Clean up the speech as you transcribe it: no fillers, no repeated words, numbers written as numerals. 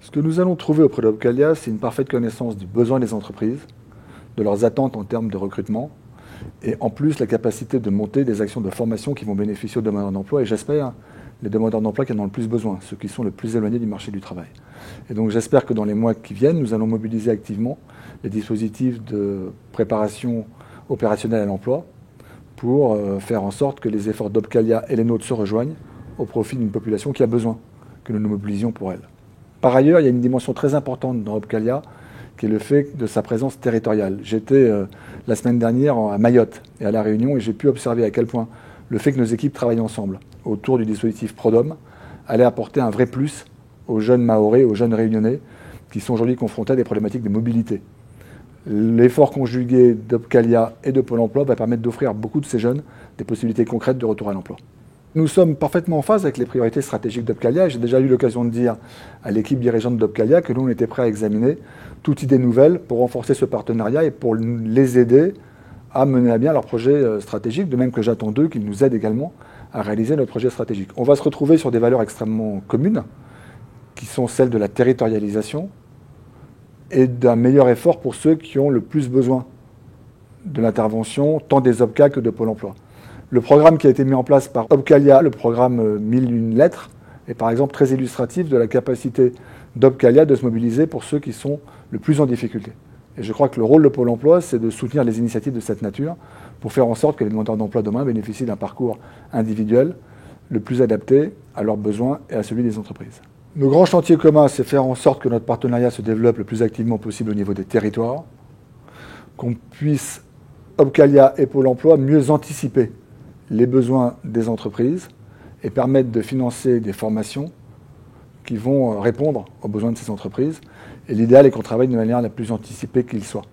Ce que nous allons trouver auprès d'Opcalia, c'est une parfaite connaissance du besoin des entreprises, de leurs attentes en termes de recrutement, et en plus la capacité de monter des actions de formation qui vont bénéficier aux demandeurs d'emploi, et j'espère les demandeurs d'emploi qui en ont le plus besoin, ceux qui sont le plus éloignés du marché du travail. Et donc j'espère que dans les mois qui viennent, nous allons mobiliser activement les dispositifs de préparation opérationnelle à l'emploi pour faire en sorte que les efforts d'Opcalia et les nôtres se rejoignent au profit d'une population qui a besoin que nous nous mobilisions pour elle. Par ailleurs, il y a une dimension très importante dans Opcalia, qui est le fait de sa présence territoriale. J'étais la semaine dernière à Mayotte et à La Réunion et j'ai pu observer à quel point le fait que nos équipes travaillent ensemble autour du dispositif Prodom allait apporter un vrai plus aux jeunes Mahorais, aux jeunes Réunionnais qui sont aujourd'hui confrontés à des problématiques de mobilité. L'effort conjugué d'Opcalia et de Pôle emploi va permettre d'offrir à beaucoup de ces jeunes des possibilités concrètes de retour à l'emploi. Nous sommes parfaitement en phase avec les priorités stratégiques d'Opcalia. J'ai déjà eu l'occasion de dire à l'équipe dirigeante d'Opcalia que nous, on était prêts à examiner toute idée nouvelle pour renforcer ce partenariat et pour les aider à mener à bien leur projet stratégique, de même que j'attends d'eux qu'ils nous aident également à réaliser notre projet stratégique. On va se retrouver sur des valeurs extrêmement communes, qui sont celles de la territorialisation et d'un meilleur effort pour ceux qui ont le plus besoin de l'intervention, tant des OPCA que de Pôle emploi. Le programme qui a été mis en place par Opcalia, le programme 1001 lettres, est par exemple très illustratif de la capacité d'Opcalia de se mobiliser pour ceux qui sont le plus en difficulté. Et je crois que le rôle de Pôle emploi, c'est de soutenir les initiatives de cette nature pour faire en sorte que les demandeurs d'emploi demain bénéficient d'un parcours individuel le plus adapté à leurs besoins et à celui des entreprises. Nos grands chantiers communs, c'est faire en sorte que notre partenariat se développe le plus activement possible au niveau des territoires, qu'on puisse, Opcalia et Pôle emploi, mieux anticiper les besoins des entreprises et permettre de financer des formations qui vont répondre aux besoins de ces entreprises. Et l'idéal est qu'on travaille de manière la plus anticipée qu'il soit.